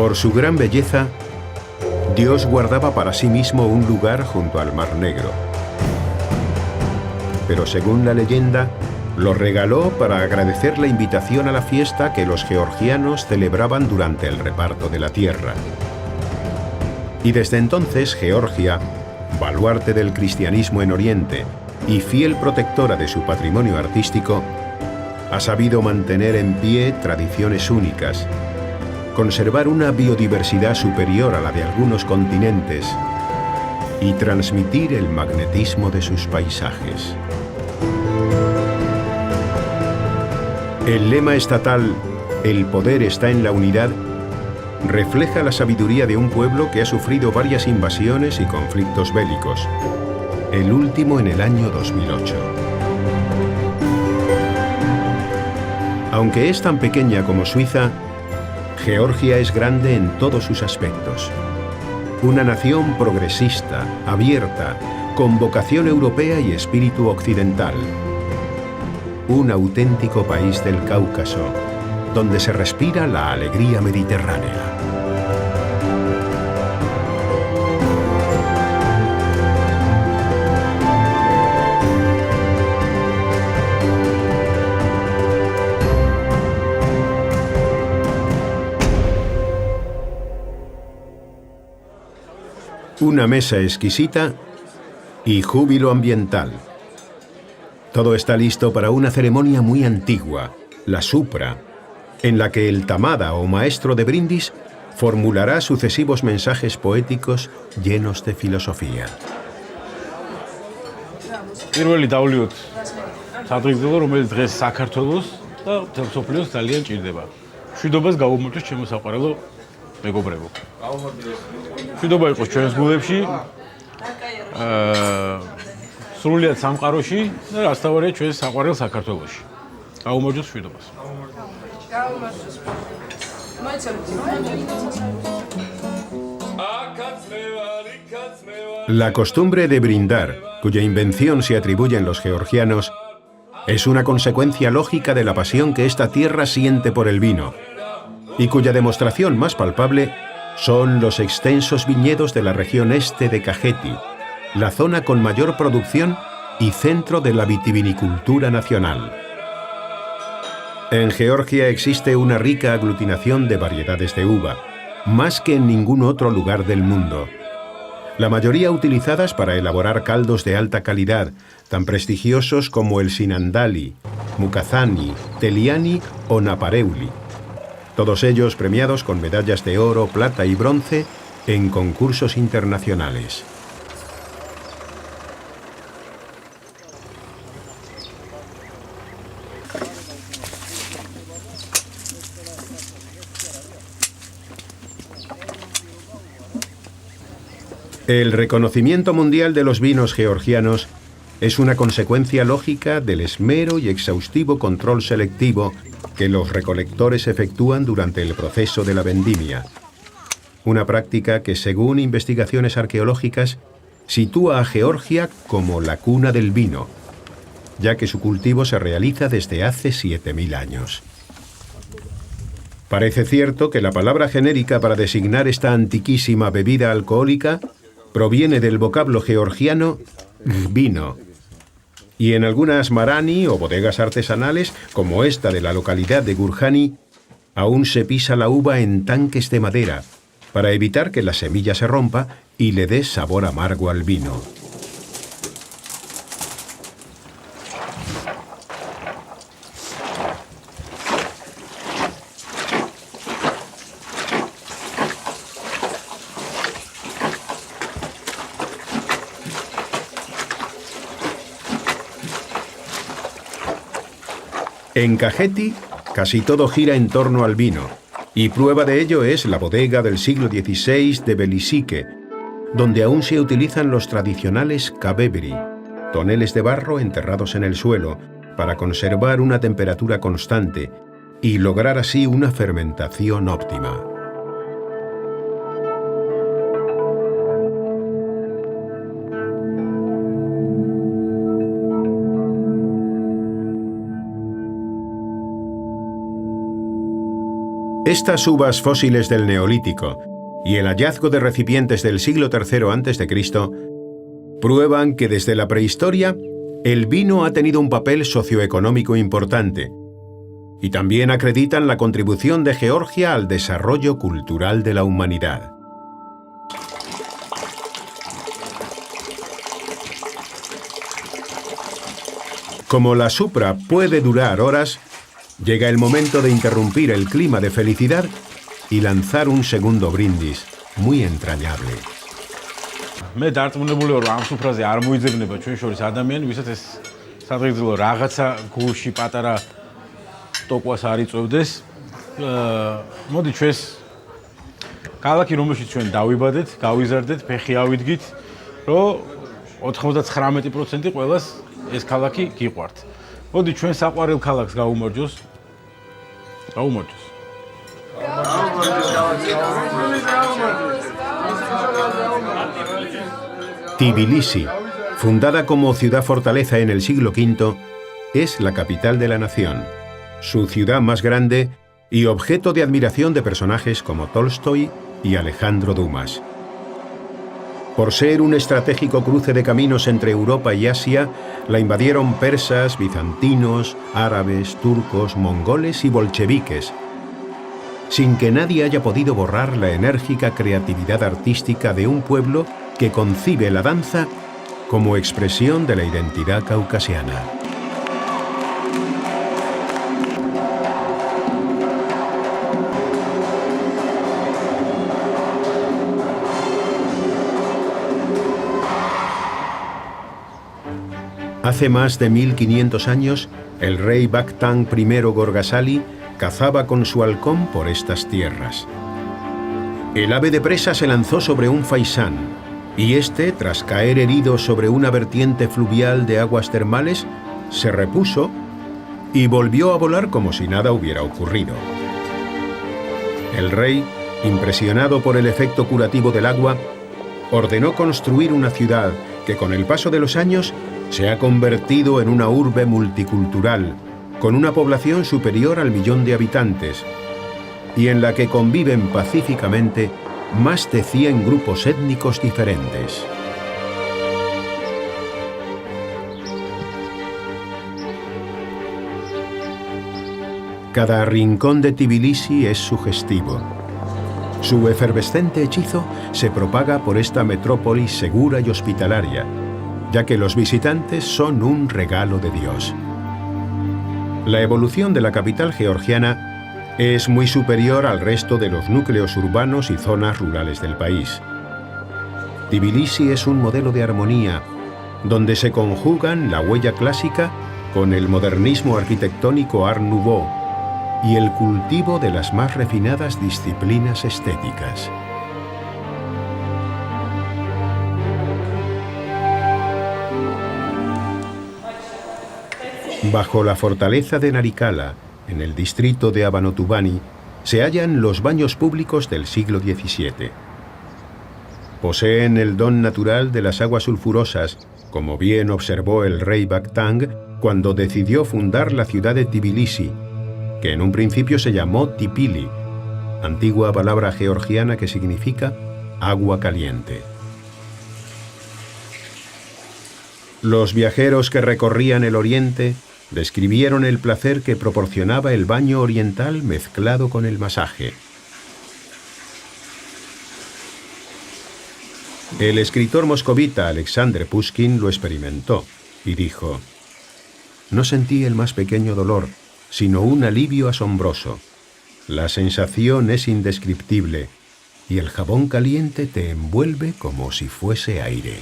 Por su gran belleza, Dios guardaba para sí mismo un lugar junto al Mar Negro. Pero según la leyenda, lo regaló para agradecer la invitación a la fiesta que los georgianos celebraban durante el reparto de la tierra. Y desde entonces Georgia, baluarte del cristianismo en Oriente y fiel protectora de su patrimonio artístico, ha sabido mantener en pie tradiciones únicas, conservar una biodiversidad superior a la de algunos continentes y transmitir el magnetismo de sus paisajes. El lema estatal "El poder está en la unidad" refleja la sabiduría de un pueblo que ha sufrido varias invasiones y conflictos bélicos, el último en el año 2008. Aunque es tan pequeña como Suiza, Georgia es grande en todos sus aspectos. Una nación progresista, abierta, con vocación europea y espíritu occidental. Un auténtico país del Cáucaso, donde se respira la alegría mediterránea. Una mesa exquisita y júbilo ambiental. Todo está listo para una ceremonia muy antigua, la supra, en la que el tamada o maestro de brindis formulará sucesivos mensajes poéticos llenos de filosofía. პირველი დავლიოთ სადღეგრძელო, რომელიც დღეს საქართველოს და მთელ მსოფლიოს ძალიან ჭირდება. მშვიდობას გავუმოწმოთ ჩემო საყვარელო მეგობრებო. მშვიდობა იყოს ჩვენს გულებში, სრულიად სამყაროში და რასთავარია ჩვენს საყვარელ საქართველოში. გავუმოწმოთ მშვიდობას. La costumbre de brindar, cuya invención se atribuyen los georgianos, es una consecuencia lógica de la pasión que esta tierra siente por el vino, y cuya demostración más palpable son los extensos viñedos de la región este de Kakheti, la zona con mayor producción y centro de la vitivinicultura nacional. En Georgia existe una rica aglutinación de variedades de uva, más que en ningún otro lugar del mundo. La mayoría utilizadas para elaborar caldos de alta calidad, tan prestigiosos como el Sinandali, Mukazani, Teliani o Napareuli. Todos ellos premiados con medallas de oro, plata y bronce en concursos internacionales. El reconocimiento mundial de los vinos georgianos es una consecuencia lógica del esmero y exhaustivo control selectivo que los recolectores efectúan durante el proceso de la vendimia. Una práctica que, según investigaciones arqueológicas, sitúa a Georgia como la cuna del vino, ya que su cultivo se realiza desde hace 7000 años. Parece cierto que la palabra genérica para designar esta antiquísima bebida alcohólica proviene del vocablo georgiano vino, y en algunas marani o bodegas artesanales, como esta de la localidad de Gurjani, aún se pisa la uva en tanques de madera para evitar que la semilla se rompa y le dé sabor amargo al vino. En Kakheti, casi todo gira en torno al vino, y prueba de ello es la bodega del siglo XVI de Belisique, donde aún se utilizan los tradicionales kabebri, toneles de barro enterrados en el suelo, para conservar una temperatura constante y lograr así una fermentación óptima. Estas uvas fósiles del Neolítico y el hallazgo de recipientes del siglo III a.C. prueban que desde la prehistoria el vino ha tenido un papel socioeconómico importante y también acreditan la contribución de Georgia al desarrollo cultural de la humanidad. Como la supra puede durar horas, llega el momento de interrumpir el clima de felicidad y lanzar un segundo brindis muy entrañable. მე დარწმუნებული ვარ, ამ სუფრაზე არ მოიძებნება ჩვენ შორის ადამიანი, ვისაც ეს სადღეგრძელო რაღაცა გულში პატარა ტოკვას არ იწვევდეს. მოდი ჩვენს ქალაქი, რომელშიც ჩვენ დავიბადეთ, გავიზარდეთ, ფეხი ავიდგით, რომ 99% ყველას ეს ქალაქი გიყვართ. მოდი ჩვენ საყვარელ ქალაქს გაუმარჯოს. გაუმარჯოს. Tbilisi, fundada como ciudad-fortaleza en el siglo V, es la capital de la nación, su ciudad más grande y objeto de admiración de personajes como Tolstoy y Alejandro Dumas. Por ser un estratégico cruce de caminos entre Europa y Asia, la invadieron persas, bizantinos, árabes, turcos, mongoles y bolcheviques, sin que nadie haya podido borrar la enérgica creatividad artística de un pueblo que concibe la danza como expresión de la identidad caucasiana. Hace más de 1500 años, el rey Vakhtang I Gorgasali cazaba con su halcón por estas tierras. El ave de presa se lanzó sobre un faisán, y este, tras caer herido sobre una vertiente fluvial de aguas termales, se repuso y volvió a volar como si nada hubiera ocurrido. El rey, impresionado por el efecto curativo del agua, ordenó construir una ciudad que con el paso de los años se ha convertido en una urbe multicultural, con una población superior al 1.000.000 de habitantes, y en la que conviven pacíficamente más de 100 grupos étnicos diferentes. Cada rincón de Tbilisi es sugestivo. Su efervescente hechizo se propaga por esta metrópolis segura y hospitalaria, ya que los visitantes son un regalo de Dios. La evolución de la capital georgiana es muy superior al resto de los núcleos urbanos y zonas rurales del país. Tbilisi es un modelo de armonía, donde se conjugan la huella clásica con el modernismo arquitectónico Art Nouveau y el cultivo de las más refinadas disciplinas estéticas. Bajo la fortaleza de Narikala, en el distrito de Abanotubani, se hallan los baños públicos del siglo XVII. Poseen el don natural de las aguas sulfurosas, como bien observó el rey Vakhtang cuando decidió fundar la ciudad de Tbilisi, que en un principio se llamó Tipili, antigua palabra georgiana que significa agua caliente. Los viajeros que recorrían el oriente describieron el placer que proporcionaba el baño oriental mezclado con el masaje. El escritor moscovita Alexander Pushkin lo experimentó y dijo: «No sentí el más pequeño dolor, sino un alivio asombroso. La sensación es indescriptible y el jabón caliente te envuelve como si fuese aire».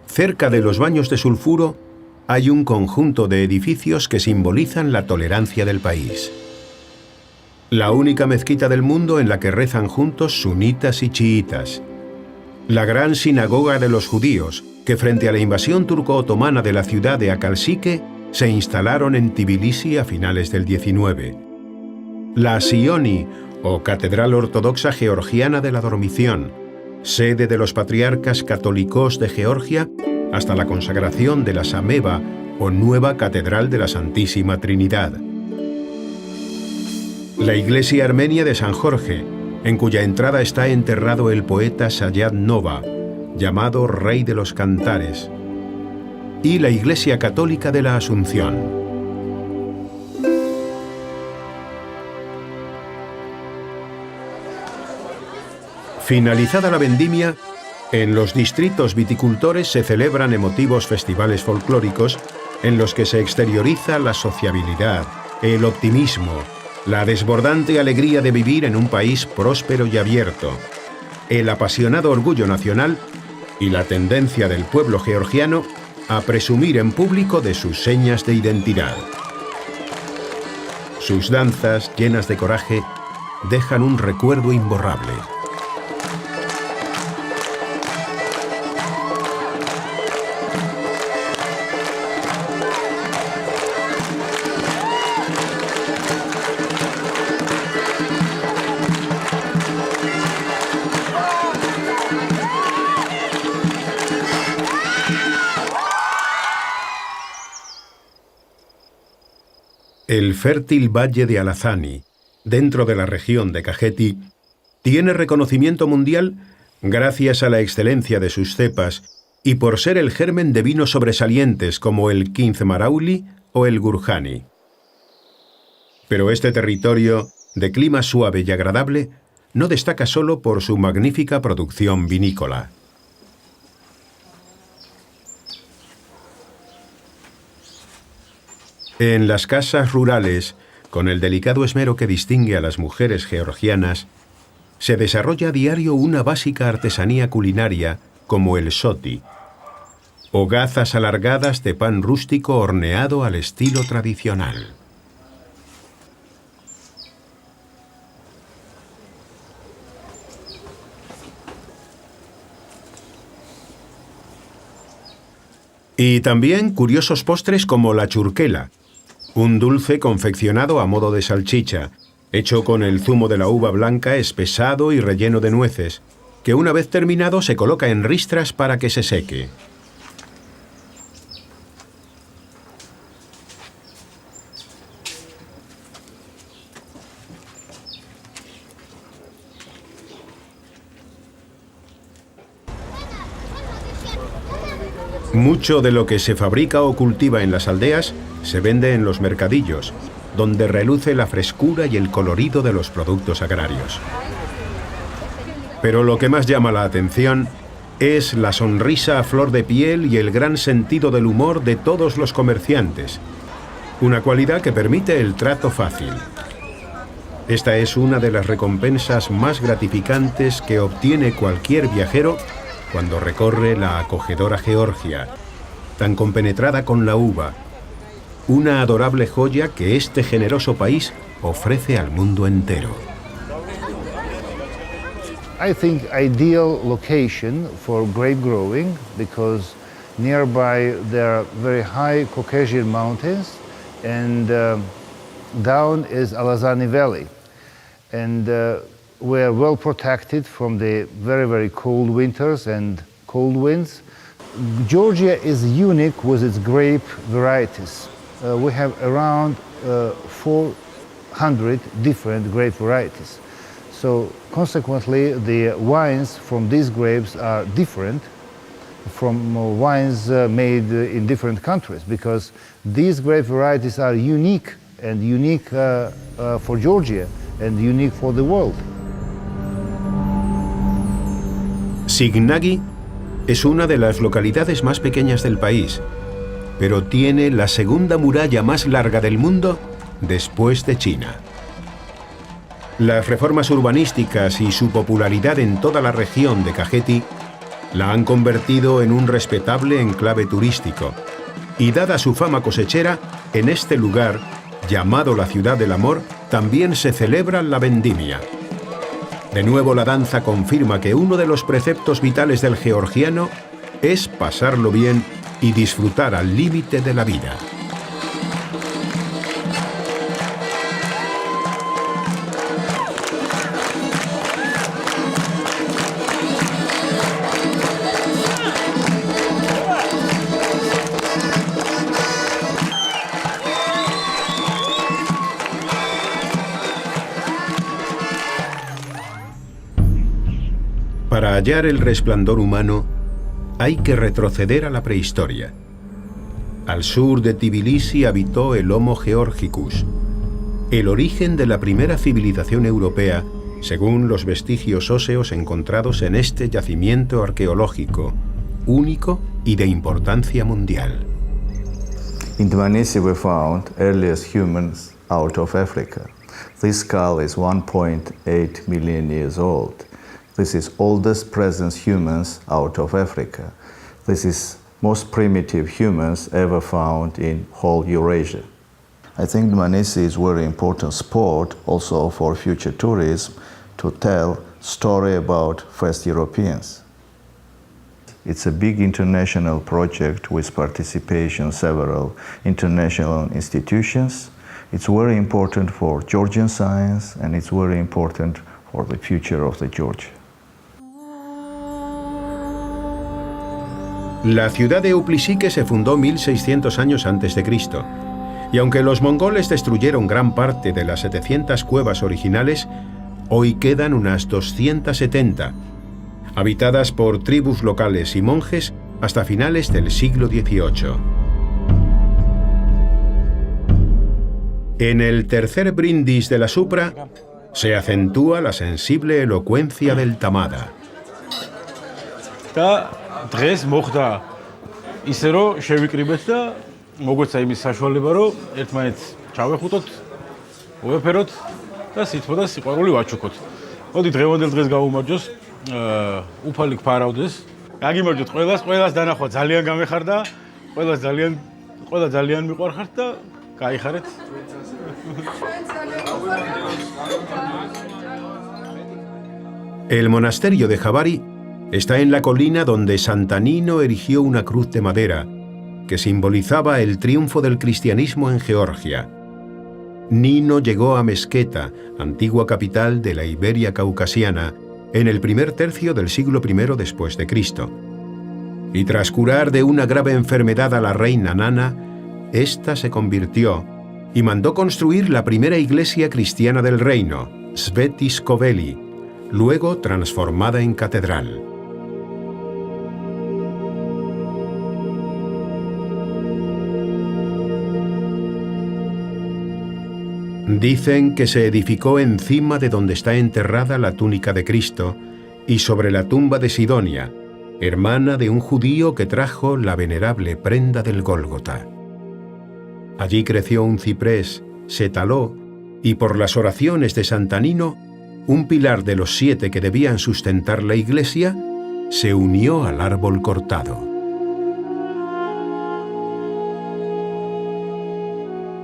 Cerca de los baños de sulfuro hay un conjunto de edificios que simbolizan la tolerancia del país. La única mezquita del mundo en la que rezan juntos sunitas y chiitas. La gran sinagoga de los judíos, que frente a la invasión turco-otomana de la ciudad de Akalsike se instalaron en Tbilisi a finales del XIX. La Sioni, o Catedral Ortodoxa Georgiana de la Dormición, sede de los patriarcas católicos de Georgia, hasta la consagración de la Sameva o nueva Catedral de la Santísima Trinidad. La iglesia armenia de San Jorge, en cuya entrada está enterrado el poeta Sayad Nova, llamado Rey de los Cantares, y la iglesia católica de la Asunción. Finalizada la vendimia, en los distritos viticultores se celebran emotivos festivales folclóricos en los que se exterioriza la sociabilidad, el optimismo, la desbordante alegría de vivir en un país próspero y abierto, el apasionado orgullo nacional y la tendencia del pueblo georgiano a presumir en público de sus señas de identidad. Sus danzas, llenas de coraje, dejan un recuerdo imborrable. El fértil valle de Alazani, dentro de la región de Kakheti, tiene reconocimiento mundial gracias a la excelencia de sus cepas y por ser el germen de vinos sobresalientes como el Kinz Marauli o el Gurjani. Pero este territorio, de clima suave y agradable, no destaca solo por su magnífica producción vinícola. En las casas rurales, con el delicado esmero que distingue a las mujeres georgianas, se desarrolla a diario una básica artesanía culinaria como el soti, hogazas alargadas de pan rústico horneado al estilo tradicional. Y también curiosos postres como la churquela, un dulce confeccionado a modo de salchicha, hecho con el zumo de la uva blanca espesado y relleno de nueces, que una vez terminado se coloca en ristras para que se seque. Mucho de lo que se fabrica o cultiva en las aldeas se vende en los mercadillos, donde reluce la frescura y el colorido de los productos agrarios. Pero lo que más llama la atención es la sonrisa a flor de piel y el gran sentido del humor de todos los comerciantes, una cualidad que permite el trato fácil. Esta es una de las recompensas más gratificantes que obtiene cualquier viajero cuando recorre la acogedora Georgia, tan compenetrada con la uva, una adorable joya que este generoso país ofrece al mundo entero. I think ideal location for grape growing because nearby there are very high Caucasian mountains and down is Alazani Valley. And we're well protected from the very, very cold winters and cold winds. Georgia is unique with its grape varieties. We have around 400 different grape varieties. So consequently, the wines from these grapes are different from wines made in different countries because these grape varieties are unique and unique for Georgia and unique for the world. Signagi es una de las localidades más pequeñas del país, pero tiene la segunda muralla más larga del mundo después de China. Las reformas urbanísticas y su popularidad en toda la región de Kakheti la han convertido en un respetable enclave turístico, y dada su fama cosechera, en este lugar, llamado la Ciudad del Amor, también se celebra la vendimia. De nuevo la danza confirma que uno de los preceptos vitales del georgiano es pasarlo bien y disfrutar al límite de la vida. hallar el resplandor humano, hay que retroceder a la prehistoria. Al sur de Tbilisi habitó el Homo georgicus, el origen de la primera civilización europea, según los vestigios óseos encontrados en este yacimiento arqueológico, único y de importancia mundial. In Dmanisi we found earliest humans out of Africa. This skull is 1.8 million years old. This is oldest present humans out of Africa. This is most primitive humans ever found in whole Eurasia. I think Dmanisi is very important spot also for future tourism to tell story about first Europeans. It's a big international project with participation several international institutions. It's very important for Georgian science and it's very important for the future of the Georgia. La ciudad de Euplisike se fundó 1600 años antes de Cristo, y aunque los mongoles destruyeron gran parte de las 700 cuevas originales, hoy quedan unas 270, habitadas por tribus locales y monjes hasta finales del siglo XVIII. En el tercer brindis de la Supra se acentúa la sensible elocuencia del Tamada. დღეს მოხდა ისე რომ შევიკრიბეთ და მოგვეცა იმის საშუალება რომ ერთმანეთს ჩავეხუტოთ, ვეფეროთ და სითბო და სიყვარული ვაჩუქოთ. მოდი დღევანდელ დღეს გავუმარჯოს, უფალი გფარავდეს. გაგიმარჯოთ ყველას დანახვა ძალიან გამეხარდა, ყველა ძალიან მიყვარხართ და გაიხარეთ. El monasterio de Javari está en la colina donde Santa Nino erigió una cruz de madera que simbolizaba el triunfo del cristianismo en Georgia. Nino llegó a Mesqueta, antigua capital de la Iberia caucasiana, en el primer tercio del siglo I después de Cristo. Y tras curar de una grave enfermedad a la reina Nana, ésta se convirtió y mandó construir la primera iglesia cristiana del reino, Svetisköveli, luego transformada en catedral. Dicen que se edificó encima de donde está enterrada la túnica de Cristo y sobre la tumba de Sidonia, hermana de un judío que trajo la venerable prenda del Gólgota. Allí creció un ciprés, se taló y por las oraciones de Santa Nino, un pilar de los 7 que debían sustentar la iglesia se unió al árbol cortado.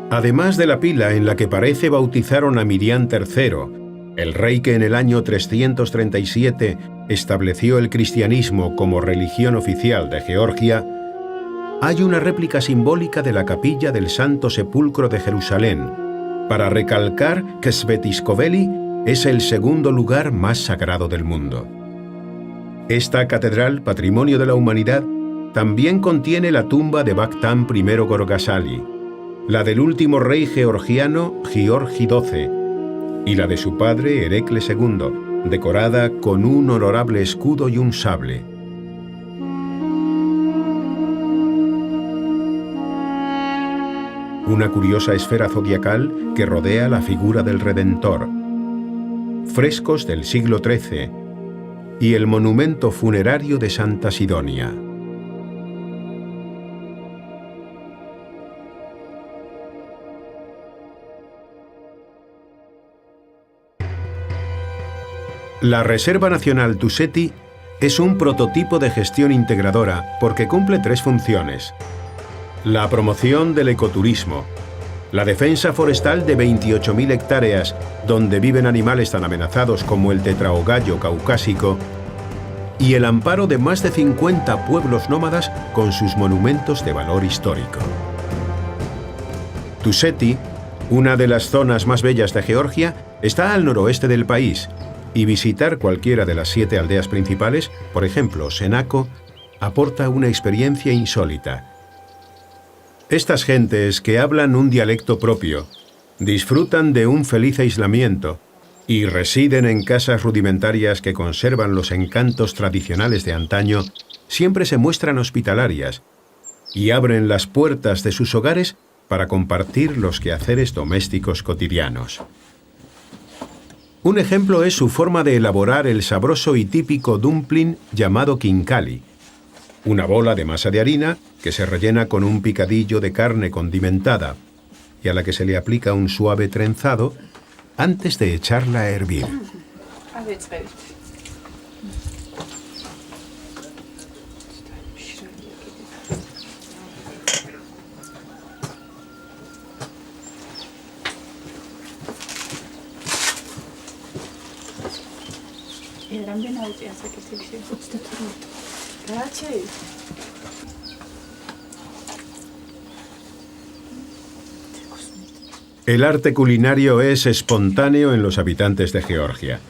Además de la pila en la que parece bautizaron a Mirián III, el rey que en el año 337 estableció el cristianismo como religión oficial de Georgia, hay una réplica simbólica de la capilla del Santo Sepulcro de Jerusalén, para recalcar que Svetisköveli es el segundo lugar más sagrado del mundo. Esta catedral, patrimonio de la humanidad, también contiene la tumba de Vakhtang I Gorgasali, la del último rey georgiano Giorgi XII y la de su padre Herekle II, decorada con un honorable escudo y un sable. Una curiosa esfera zodiacal que rodea la figura del Redentor, frescos del siglo XIII y el monumento funerario de Santa Sidonia. La Reserva Nacional Tusheti es un prototipo de gestión integradora porque cumple 3 funciones: la promoción del ecoturismo, la defensa forestal de 28.000 hectáreas donde viven animales tan amenazados como el tetraogallo caucásico y el amparo de más de 50 pueblos nómadas con sus monumentos de valor histórico. Tusheti, una de las zonas más bellas de Georgia, está al noroeste del país y visitar cualquiera de las 7 aldeas principales, por ejemplo, Senako, aporta una experiencia insólita. Estas gentes que hablan un dialecto propio, disfrutan de un feliz aislamiento y residen en casas rudimentarias que conservan los encantos tradicionales de antaño, siempre se muestran hospitalarias y abren las puertas de sus hogares para compartir los quehaceres domésticos cotidianos. Un ejemplo es su forma de elaborar el sabroso y típico dumpling llamado khinkali, una bola de masa de harina que se rellena con un picadillo de carne condimentada y a la que se le aplica un suave trenzado antes de echarla a hervir. El arte culinario es espontáneo en los habitantes de Georgia.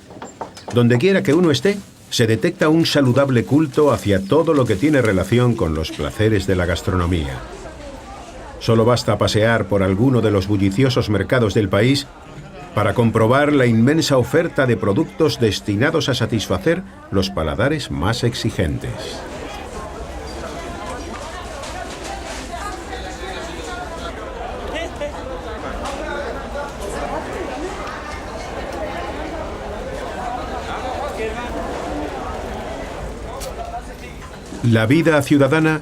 Donde quiera que uno esté, se detecta un saludable culto hacia todo lo que tiene relación con los placeres de la gastronomía. Solo basta pasear por alguno de los bulliciosos mercados del país para comprobar la inmensa oferta de productos destinados a satisfacer los paladares más exigentes. La vida ciudadana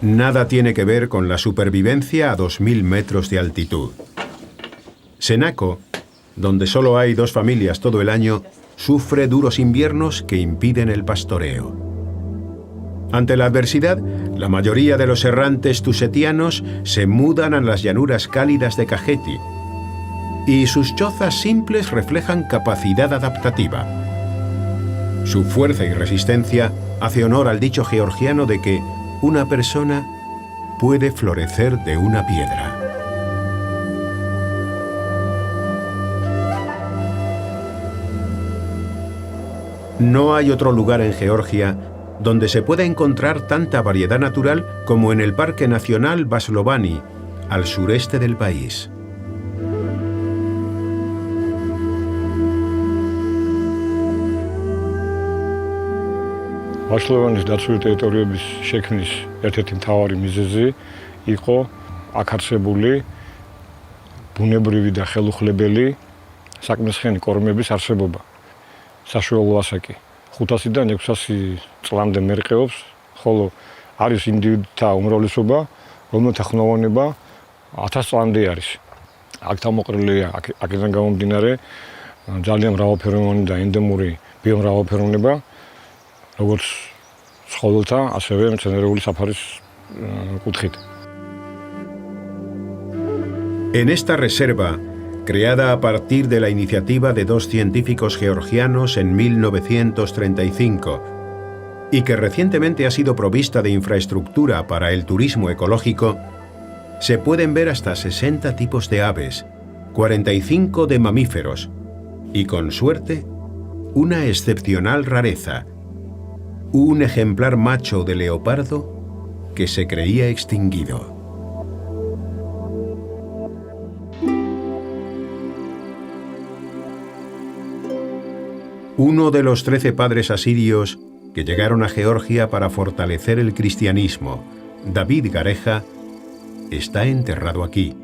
nada tiene que ver con la supervivencia a 2000 metros de altitud. Senaco, donde solo hay 2 familias todo el año, sufre duros inviernos que impiden el pastoreo. Ante la adversidad, la mayoría de los errantes tusetianos se mudan a las llanuras cálidas de Kakheti, y sus chozas simples reflejan capacidad adaptativa. Su fuerza y resistencia hace honor al dicho georgiano de que una persona puede florecer de una piedra. No hay otro lugar en Georgia donde se pueda encontrar tanta variedad natural como en el Parque Nacional Vaslovani, al sureste del país. ვაშლოვანის დაცული ტერიტორიების შექმნის ერთ-ერთი მთავარი მიზეზი იყო აქ არსებული ბუნებრივი და ხელუხლებელი საკმისხიანი კორომების არსებობა. საშუალო ასაკი 500-დან 600 წლამდე მერყეობს, ხოლო არის ინდივიდთა უმრავლესობა, რომელთა ხნოვანება 1000 წლამდე არის. აქ თავმოყრილია აქედან გამომდინარე ძალიან მრავალფეროვანი და ენდემური ბიომრავალფეროვნება, როგორც ცხოველთა, ასევე მცენარეული საფარის კუთხით. En esta reserva, creada a partir de la iniciativa de 2 científicos georgianos en 1935 y que recientemente ha sido provista de infraestructura para el turismo ecológico, se pueden ver hasta 60 tipos de aves, 45 de mamíferos y, con suerte, una excepcional rareza, un ejemplar macho de leopardo que se creía extinguido. Uno de los 13 padres asirios que llegaron a Georgia para fortalecer el cristianismo, David Gareja, está enterrado aquí,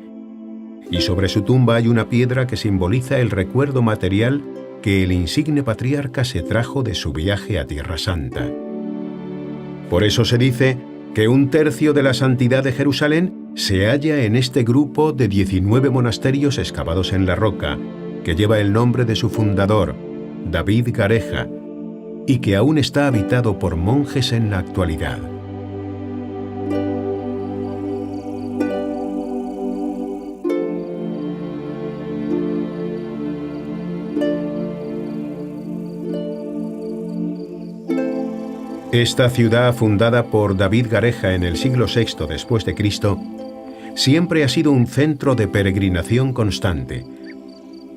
y sobre su tumba hay una piedra que simboliza el recuerdo material que el insigne patriarca se trajo de su viaje a Tierra Santa. Por eso se dice que 1/3 de la santidad de Jerusalén se halla en este grupo de 19 monasterios excavados en la roca, que lleva el nombre de su fundador, David Gareja, y que aún está habitado por monjes en la actualidad. Esta ciudad, fundada por David Gareja en el siglo VI después de Cristo, siempre ha sido un centro de peregrinación constante.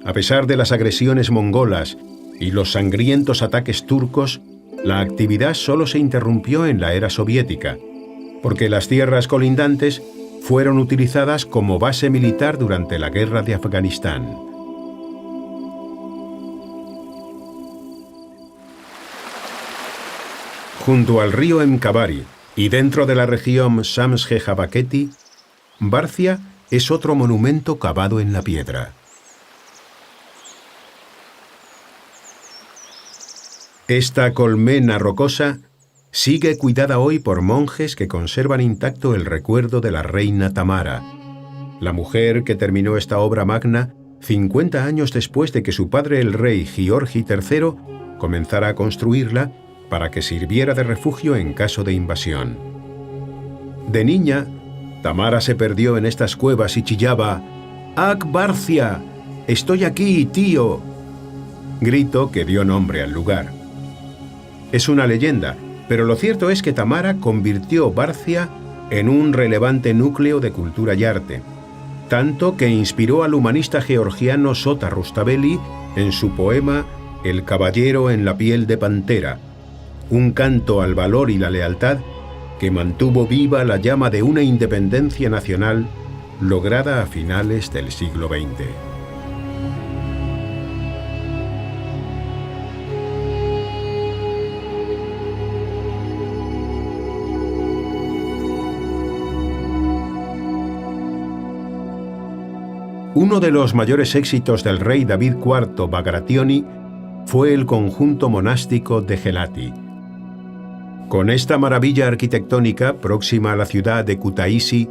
A pesar de las agresiones mongolas y los sangrientos ataques turcos, la actividad solo se interrumpió en la era soviética, porque las tierras colindantes fueron utilizadas como base militar durante la guerra de Afganistán. Junto al río Mkavari y dentro de la región Samsje-Jabaketi, Barcia es otro monumento cavado en la piedra. Esta colmena rocosa sigue cuidada hoy por monjes que conservan intacto el recuerdo de la reina Tamara, la mujer que terminó esta obra magna 50 años después de que su padre el rey Giorgi III comenzara a construirla para que sirviera de refugio en caso de invasión. De niña, Tamara se perdió en estas cuevas y chillaba: «¡Ac Barcia! ¡Estoy aquí, tío!», grito que dio nombre al lugar. Es una leyenda, pero lo cierto es que Tamara convirtió Barcia en un relevante núcleo de cultura y arte, tanto que inspiró al humanista georgiano Sota Rustaveli en su poema El caballero en la piel de pantera, un canto al valor y la lealtad que mantuvo viva la llama de una independencia nacional lograda a finales del siglo XX. Uno de los mayores éxitos del rey David IV Bagrationi fue el conjunto monástico de Gelati. Con esta maravilla arquitectónica próxima a la ciudad de Kutaisi,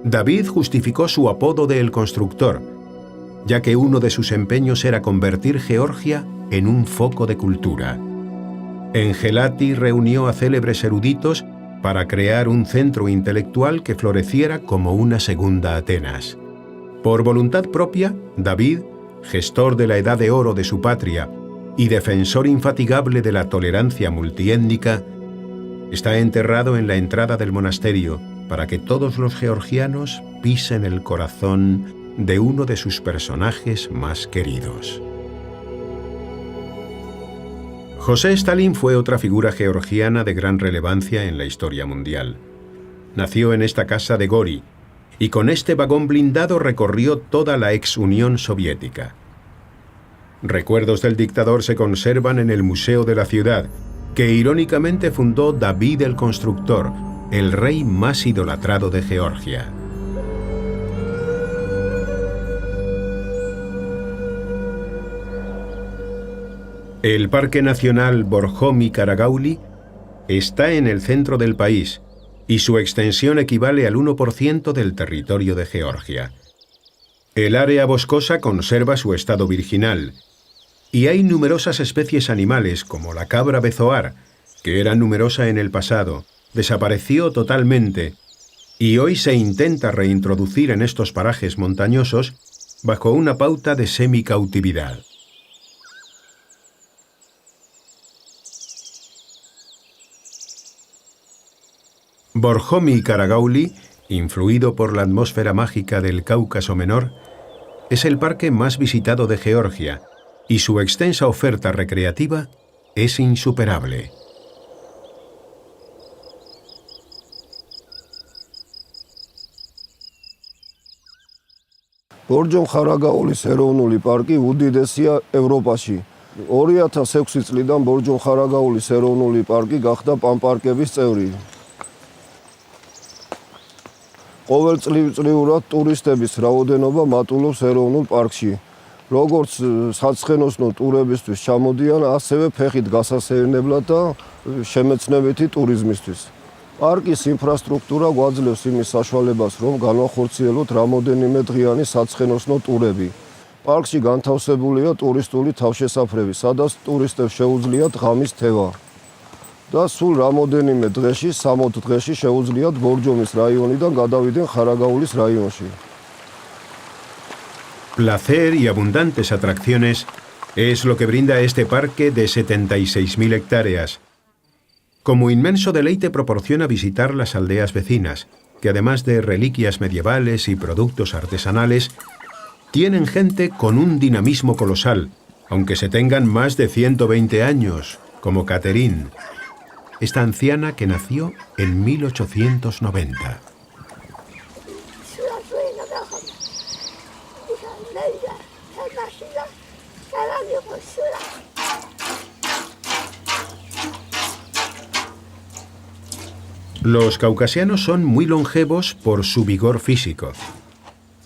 David justificó su apodo de El Constructor, ya que uno de sus empeños era convertir Georgia en un foco de cultura. En Gelati reunió a célebres eruditos para crear un centro intelectual que floreciera como una segunda Atenas. Por voluntad propia, David, gestor de la edad de oro de su patria y defensor infatigable de la tolerancia multiétnica, está enterrado en la entrada del monasterio para que todos los georgianos pisen el corazón de uno de sus personajes más queridos. José Stalin fue otra figura georgiana de gran relevancia en la historia mundial. Nació en esta casa de Gori y con este vagón blindado recorrió toda la ex Unión Soviética. Recuerdos del dictador se conservan en el Museo de la Ciudad, que irónicamente fundó David el Constructor, el rey más idolatrado de Georgia. El Parque Nacional Borjomi-Karagauli está en el centro del país y su extensión equivale al 1% del territorio de Georgia. El área boscosa conserva su estado virginal y hay numerosas especies animales como la cabra bezoar, que era numerosa en el pasado, desapareció totalmente y hoy se intenta reintroducir en estos parajes montañosos bajo una pauta de semicautividad. Borjomi-Karagauli, influido por la atmósfera mágica del Cáucaso Menor, es el parque más visitado de Georgia y su extensa oferta recreativa es insuperable. ბორჯომ-ხარაგაულის ეროვნული პარკი უდიდესია ევროპაში. 2006 წლიდან ბორჯომ-ხარაგაულის ეროვნული პარკი გახდა პანპარკების წევრი. ყოველწლიურად ტურისტების რაოდენობა მატულობს ეროვნულ პარკში. როგორც საცხენოსნო ტურებისთვის ჩამოდიან, ასევე ფეხით გასასეირნებლად და შემეცნებითი ტურიზმისთვის. პარკის ინფრასტრუქტურა გვაძლევს იმის საშუალებას, რომ განვახორციელოთ რამოდენიმე დღიანი საცხენოსნო ტურები. პარკში განთავსებულია ტურისტული თავშესაფრები, სადაც ტურისტებს შეუძლიათ ღამის თევა. და სულ რამოდენიმე დღეში, 60 დღეში შეუძლიათ ბორჯომის რაიონიდან გადავიდნენ ხარაგაულის რაიონში. Placer y abundantes atracciones es lo que brinda este parque de 76.000 hectáreas. Como inmenso deleite proporciona visitar las aldeas vecinas, que además de reliquias medievales y productos artesanales, tienen gente con un dinamismo colosal, aunque se tengan más de 120 años, como Catherine, esta anciana que nació en 1890. Los caucasianos son muy longevos por su vigor físico,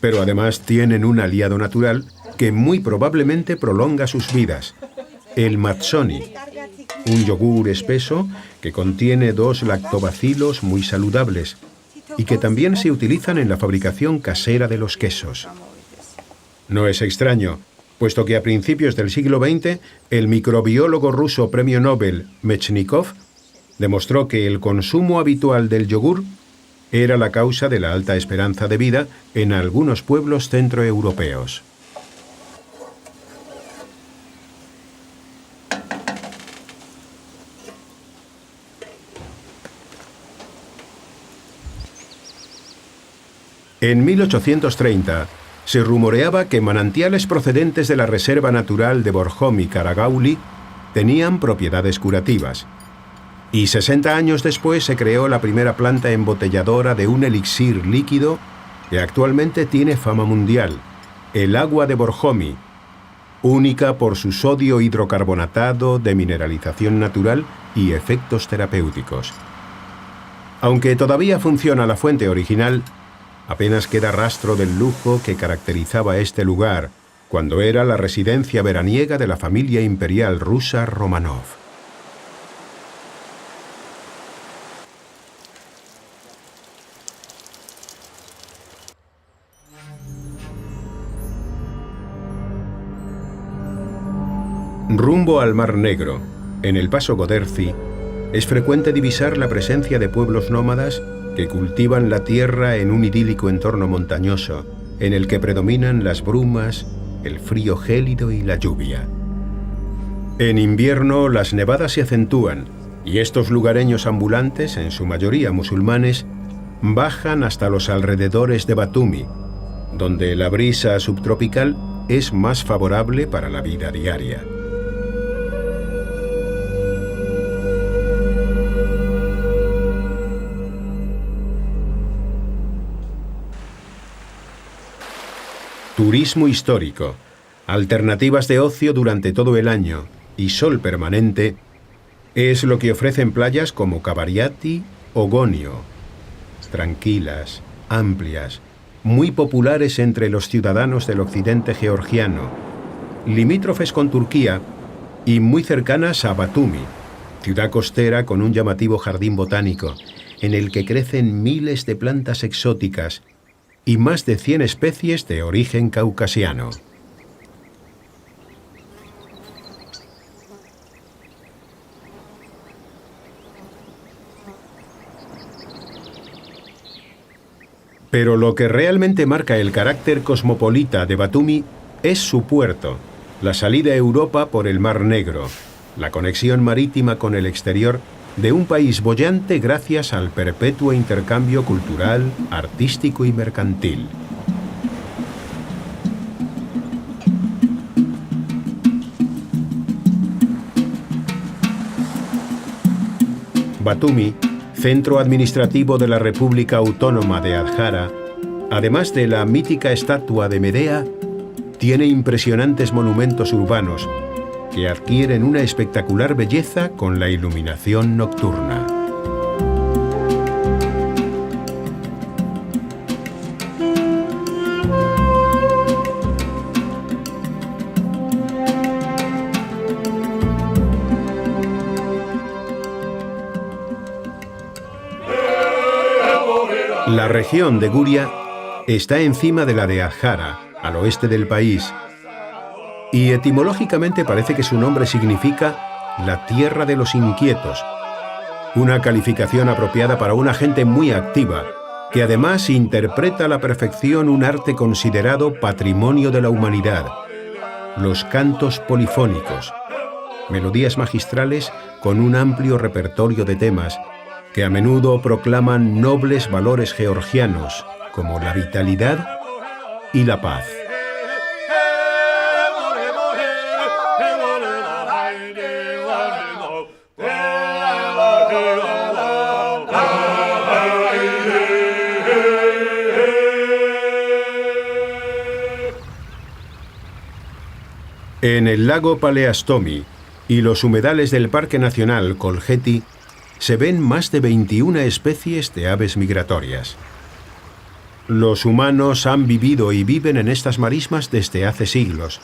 pero además tienen un aliado natural que muy probablemente prolonga sus vidas, el matsoni, un yogur espeso que contiene 2 lactobacilos muy saludables y que también se utilizan en la fabricación casera de los quesos. No es extraño, puesto que a principios del siglo XX, el microbiólogo ruso premio Nobel Mechnikov demostró que el consumo habitual del yogur era la causa de la alta esperanza de vida en algunos pueblos centroeuropeos. En 1830, se rumoreaba que manantiales procedentes de la Reserva Natural de Borjomi-Karagauli tenían propiedades curativas. Y 60 años después se creó la primera planta embotelladora de un elixir líquido que actualmente tiene fama mundial, el agua de Borjomi, única por su sodio hidrocarbonatado de mineralización natural y efectos terapéuticos. Aunque todavía funciona la fuente original, apenas queda rastro del lujo que caracterizaba este lugar cuando era la residencia veraniega de la familia imperial rusa Romanov. Rumbo al Mar Negro, en el paso Goderzi, es frecuente divisar la presencia de pueblos nómadas que cultivan la tierra en un idílico entorno montañoso, en el que predominan las brumas, el frío gélido y la lluvia. En invierno las nevadas se acentúan y estos lugareños ambulantes, en su mayoría musulmanes, bajan hasta los alrededores de Batumi, donde la brisa subtropical es más favorable para la vida diaria. Turismo histórico, alternativas de ocio durante todo el año y sol permanente es lo que ofrecen playas como Kabariati o Gonio, tranquilas, amplias, muy populares entre los ciudadanos del occidente georgiano, limítrofes con Turquía y muy cercanas a Batumi, ciudad costera con un llamativo jardín botánico en el que crecen miles de plantas exóticas y más de 100 especies de origen caucasiano. Pero lo que realmente marca el carácter cosmopolita de Batumi es su puerto, la salida a Europa por el Mar Negro, la conexión marítima con el exterior de un país boyante gracias al perpetuo intercambio cultural, artístico y mercantil. Batumi, centro administrativo de la República Autónoma de Adjara, además de la mítica estatua de Medea, tiene impresionantes monumentos urbanos que adquieren una espectacular belleza con la iluminación nocturna. La región de Guria está encima de la de Adjara, al oeste del país, y etimológicamente parece que su nombre significa la tierra de los inquietos, una calificación apropiada para una gente muy activa, que además interpreta a la perfección un arte considerado patrimonio de la humanidad, los cantos polifónicos, melodías magistrales con un amplio repertorio de temas que a menudo proclaman nobles valores georgianos como la vitalidad y la paz. En el lago Paleastomi y los humedales del Parque Nacional Kolkheti se ven más de 21 especies de aves migratorias. Los humanos han vivido y viven en estas marismas desde hace siglos,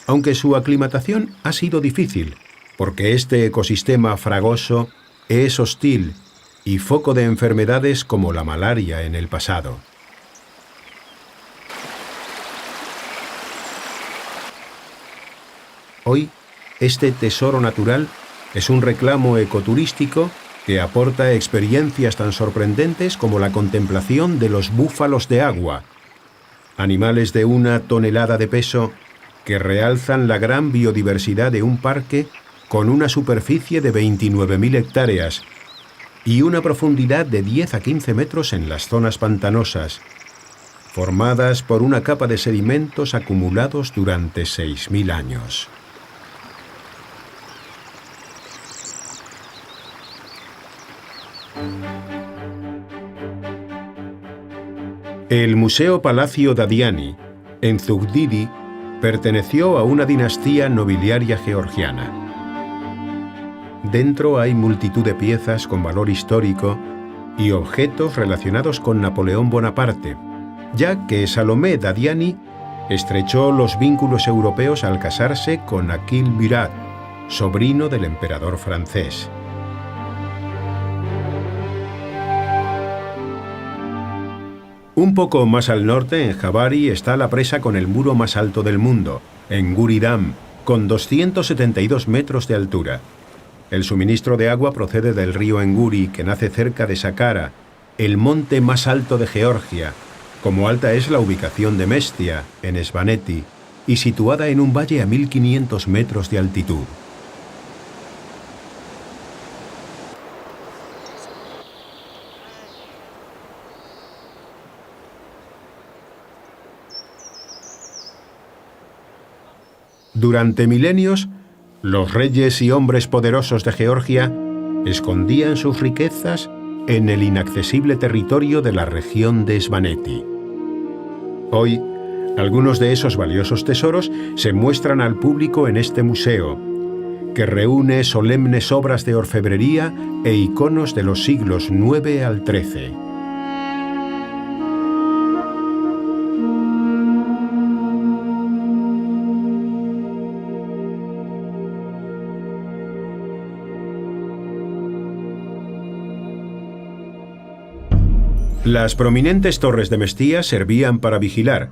aunque su aclimatación ha sido difícil, porque este ecosistema fragoso es hostil y foco de enfermedades como la malaria en el pasado. Hoy, este tesoro natural es un reclamo ecoturístico que aporta experiencias tan sorprendentes como la contemplación de los búfalos de agua, animales de 1 tonelada de peso que realzan la gran biodiversidad de un parque con una superficie de 29.000 hectáreas y una profundidad de 10 a 15 metros en las zonas pantanosas, formadas por una capa de sedimentos acumulados durante 6.000 años. El Museo Palacio Dadiani, en Zugdidi, perteneció a una dinastía nobiliaria georgiana. Dentro hay multitud de piezas con valor histórico y objetos relacionados con Napoleón Bonaparte, ya que Salomé Dadiani estrechó los vínculos europeos al casarse con Akil Birat, sobrino del emperador francés. Un poco más al norte, en Javari, está la presa con el muro más alto del mundo, en Guri Dam, con 272 metros de altura. El suministro de agua procede del río Enguri, que nace cerca de Saqqara, el monte más alto de Georgia, como alta es la ubicación de Mestia, en Svaneti, y situada en un valle a 1.500 metros de altitud. Durante milenios, los reyes y hombres poderosos de Georgia escondían sus riquezas en el inaccesible territorio de la región de Svaneti. Hoy, algunos de esos valiosos tesoros se muestran al público en este museo, que reúne solemnes obras de orfebrería e iconos de los siglos IX al XIII. Las prominentes torres de Mestia servían para vigilar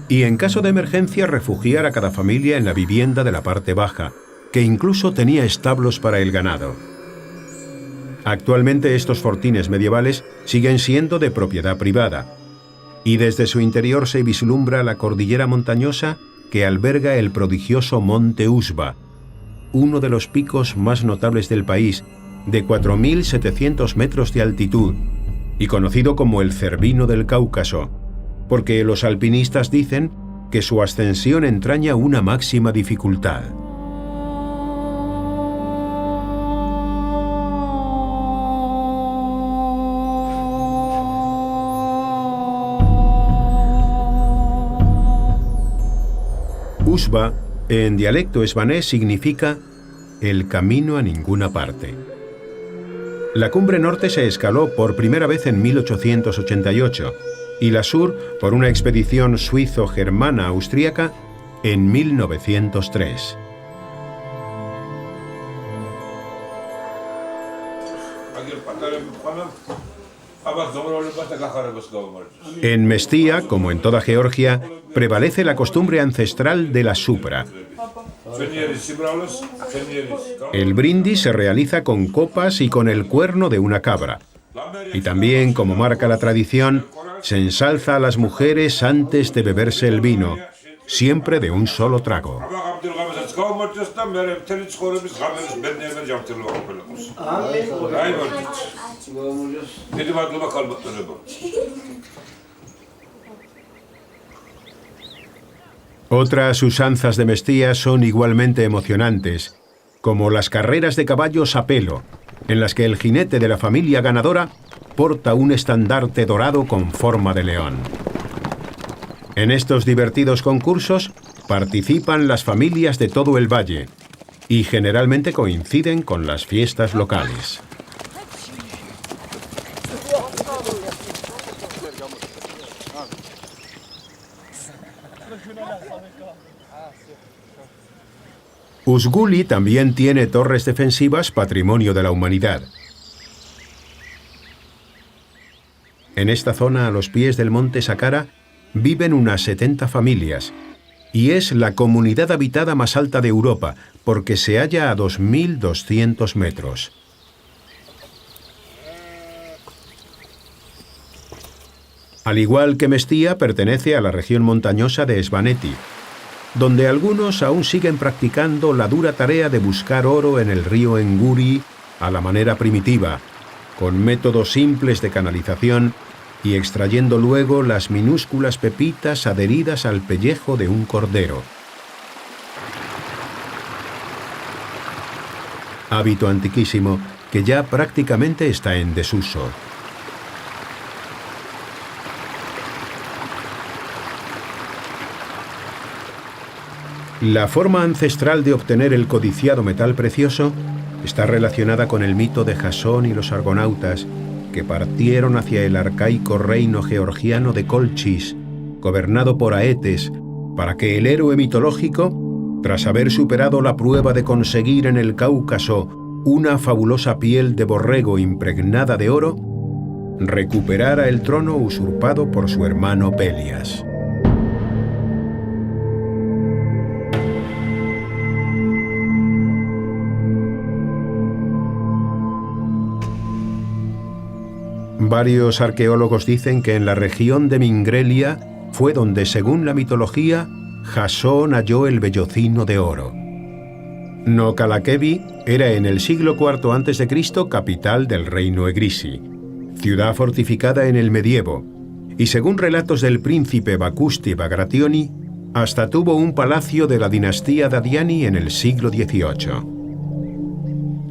y, en caso de emergencia, refugiar a cada familia en la vivienda de la parte baja, que incluso tenía establos para el ganado. Actualmente estos fortines medievales siguen siendo de propiedad privada, y desde su interior se vislumbra la cordillera montañosa que alberga el prodigioso Monte Uzba, uno de los picos más notables del país, de 4.700 metros de altitud, y conocido como el Cervino del Cáucaso, porque los alpinistas dicen que su ascensión entraña una máxima dificultad. Uzba, en dialecto esvanés, significa el camino a ninguna parte. La cumbre norte se escaló por primera vez en 1888 y la sur por una expedición suizo-germana-austríaca en 1903. En Mestia, como en toda Georgia, prevalece la costumbre ancestral de la supra. El brindis se realiza con copas y con el cuerno de una cabra. Y también, como marca la tradición, se ensalza a las mujeres antes de beberse el vino, siempre de un solo trago. Otras usanzas de Mestia son igualmente emocionantes, como las carreras de caballos a pelo, en las que el jinete de la familia ganadora porta un estandarte dorado con forma de león. En estos divertidos concursos participan las familias de todo el valle y generalmente coinciden con las fiestas locales. Uzguli también tiene torres defensivas patrimonio de la humanidad. En esta zona, a los pies del monte Saqqara, viven unas 70 familias y es la comunidad habitada más alta de Europa porque se halla a 2.200 metros. Al igual que Mestia, pertenece a la región montañosa de Svaneti, donde algunos aún siguen practicando la dura tarea de buscar oro en el río Nguri a la manera primitiva, con métodos simples de canalización y extrayendo luego las minúsculas pepitas adheridas al pellejo de un cordero. Hábito antiquísimo que ya prácticamente está en desuso. La forma ancestral de obtener el codiciado metal precioso está relacionada con el mito de Jasón y los argonautas que partieron hacia el arcaico reino georgiano de Colchis, gobernado por Aetes, para que el héroe mitológico, tras haber superado la prueba de conseguir en el Cáucaso una fabulosa piel de borrego impregnada de oro, recuperara el trono usurpado por su hermano Pelias. Varios arqueólogos dicen que en la región de Mingrelia fue donde, según la mitología, Jasón halló el vellocino de oro. Nokalakevi era en el siglo IV a.C. capital del reino Egrisi, ciudad fortificada en el medievo, y según relatos del príncipe Bakusti Bagrationi, hasta tuvo un palacio de la dinastía Dadiani en el siglo XVIII.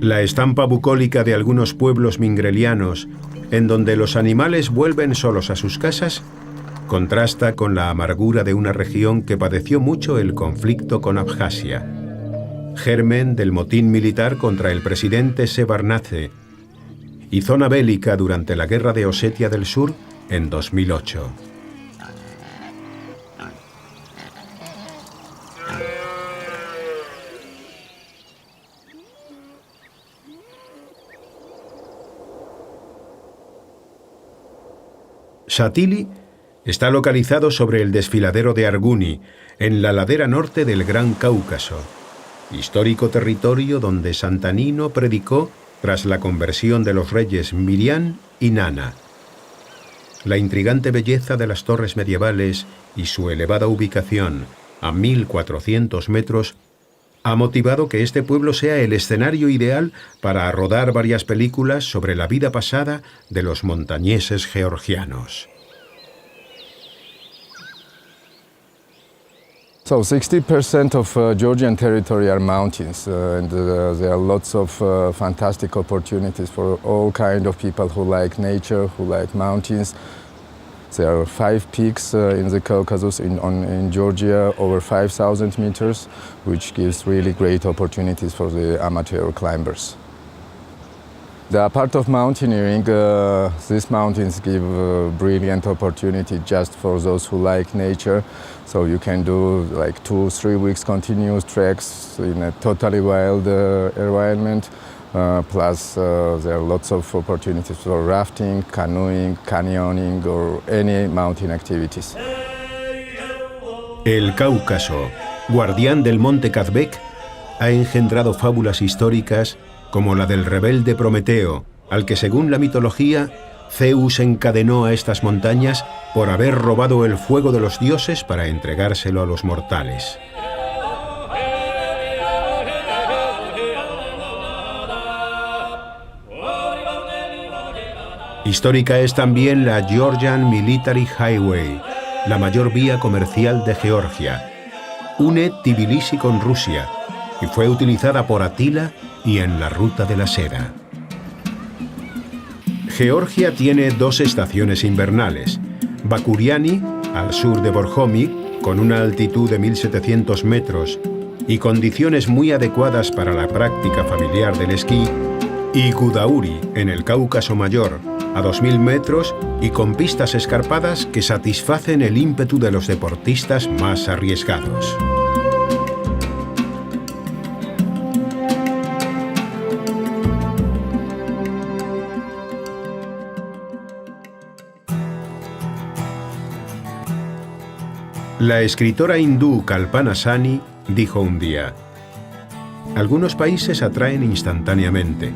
La estampa bucólica de algunos pueblos mingrelianos, en donde los animales vuelven solos a sus casas, contrasta con la amargura de una región que padeció mucho el conflicto con Abjasia, germen del motín militar contra el presidente Shevardnadze, y zona bélica durante la Guerra de Osetia del Sur en 2008. Shatili está localizado sobre el desfiladero de Arguni, en la ladera norte del Gran Cáucaso, histórico territorio donde Santanino predicó tras la conversión de los reyes Miriam y Nana. La intrigante belleza de las torres medievales y su elevada ubicación, a 1.400 metros, ha motivado que este pueblo sea el escenario ideal para rodar varias películas sobre la vida pasada de los montañeses georgianos. So 60% of Georgian territory are mountains, and there are lots of fantastic opportunities for all kind of people who like nature, who like mountains. There are 5 peaks in the Caucasus in Georgia, over 5,000 meters, which gives really great opportunities for the amateur climbers. The part of mountaineering, these mountains give brilliant opportunity just for those who like nature. So you can do like 2-3 weeks continuous treks in a totally wild environment. Plus there are lots of opportunities for rafting, canoeing, canyoning or any mountain activities. El Cáucaso, guardián del monte Kazbek, ha engendrado fábulas históricas como la del rebelde Prometeo, al que según la mitología, Zeus encadenó a estas montañas por haber robado el fuego de los dioses para entregárselo a los mortales. Histórica es también la Georgian Military Highway, la mayor vía comercial de Georgia. Une Tbilisi con Rusia y fue utilizada por Atila y en la Ruta de la Seda. Georgia tiene 2 estaciones invernales, Bakuriani, al sur de Borjomik, con una altitud de 1.700 metros y condiciones muy adecuadas para la práctica familiar del esquí, y Gudauri, en el Cáucaso Mayor, a 2000 metros y con pistas escarpadas que satisfacen el ímpetu de los deportistas más arriesgados. La escritora hindú Kalpana Sani dijo un día: algunos países atraen instantáneamente.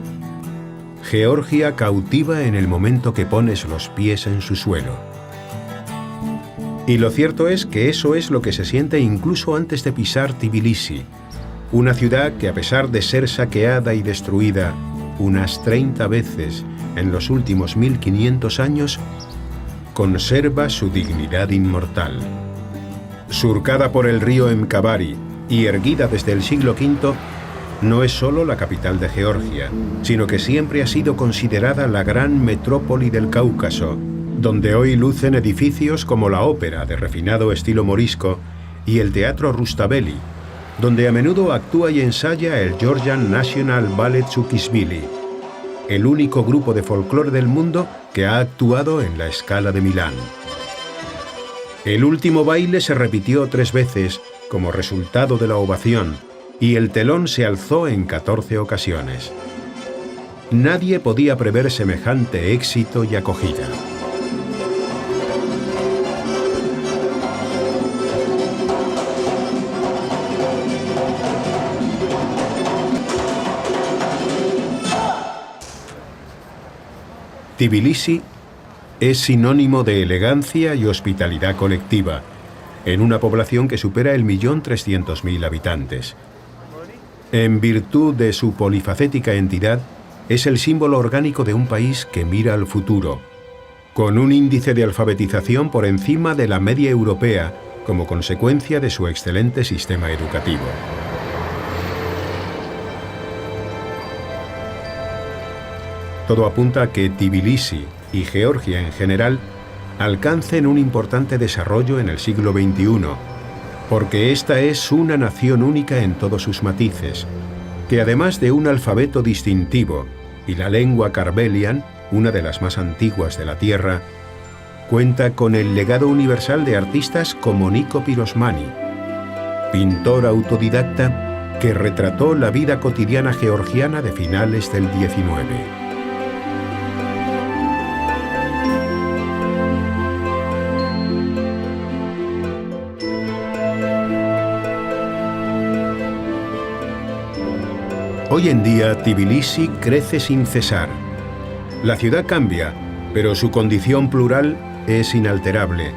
Georgia cautiva en el momento que pones los pies en su suelo. Y lo cierto es que eso es lo que se siente incluso antes de pisar Tbilisi, una ciudad que, a pesar de ser saqueada y destruida unas 30 veces en los últimos 1500 años, conserva su dignidad inmortal. Surcada por el río Emkabari y erguida desde el siglo V, no es solo la capital de Georgia, sino que siempre ha sido considerada la gran metrópoli del Cáucaso, donde hoy lucen edificios como la ópera de refinado estilo morisco y el teatro Rustaveli, donde a menudo actúa y ensaya el Georgian National Ballet Sukishvili, el único grupo de folclore del mundo que ha actuado en la Scala de Milán. El último baile se repitió 3 veces como resultado de la ovación, y el telón se alzó en 14 ocasiones. Nadie podía prever semejante éxito y acogida. Tbilisi es sinónimo de elegancia y hospitalidad colectiva, en una población que supera el 1.300.000 habitantes. En virtud de su polifacética entidad, es el símbolo orgánico de un país que mira al futuro, con un índice de alfabetización por encima de la media europea, como consecuencia de su excelente sistema educativo. Todo apunta a que Tbilisi y Georgia en general alcancen un importante desarrollo en el siglo XXI, porque esta es una nación única en todos sus matices, que además de un alfabeto distintivo y la lengua Karbelian, una de las más antiguas de la Tierra, cuenta con el legado universal de artistas como Nico Pirosmani, pintor autodidacta que retrató la vida cotidiana georgiana de finales del XIX. Hoy en día, Tbilisi crece sin cesar. La ciudad cambia, pero su condición plural es inalterable,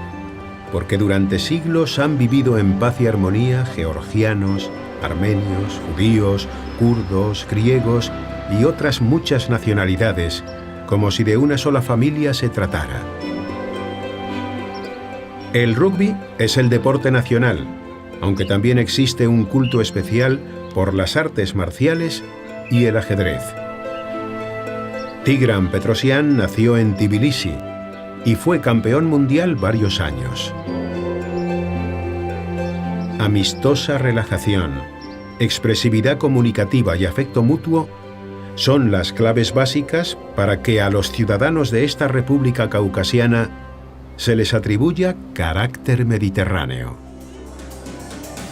porque durante siglos han vivido en paz y armonía georgianos, armenios, judíos, kurdos, griegos y otras muchas nacionalidades, como si de una sola familia se tratara. El rugby es el deporte nacional, aunque también existe un culto especial por las artes marciales y el ajedrez. Tigran Petrosian nació en Tbilisi y fue campeón mundial varios años. Amistosa relajación, expresividad comunicativa y afecto mutuo son las claves básicas para que a los ciudadanos de esta república caucasiana se les atribuya carácter mediterráneo.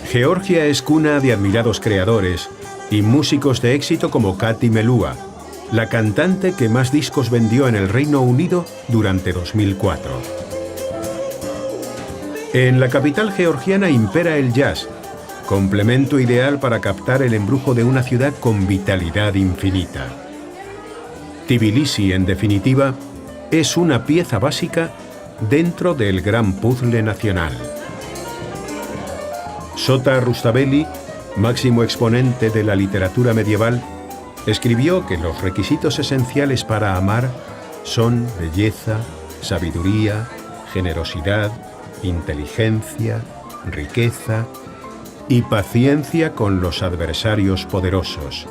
Georgia es cuna de admirados creadores y músicos de éxito como Kati Melua, la cantante que más discos vendió en el Reino Unido durante 2004. En la capital georgiana impera el jazz, complemento ideal para captar el embrujo de una ciudad con vitalidad infinita. Tbilisi, en definitiva, es una pieza básica dentro del gran puzzle nacional. Shota Rustaveli, máximo exponente de la literatura medieval, escribió que los requisitos esenciales para amar son belleza, sabiduría, generosidad, inteligencia, riqueza y paciencia con los adversarios poderosos.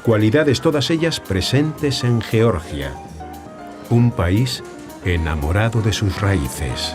Cualidades todas ellas presentes en Georgia, un país enamorado de sus raíces.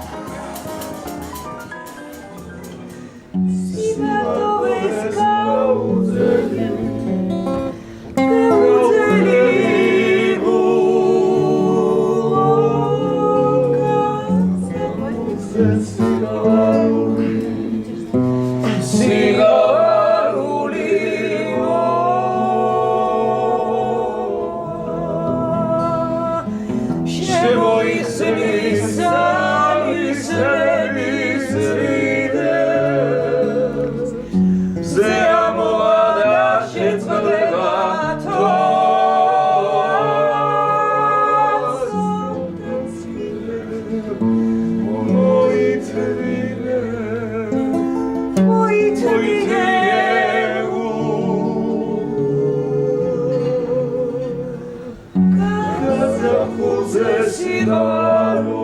José Sidoro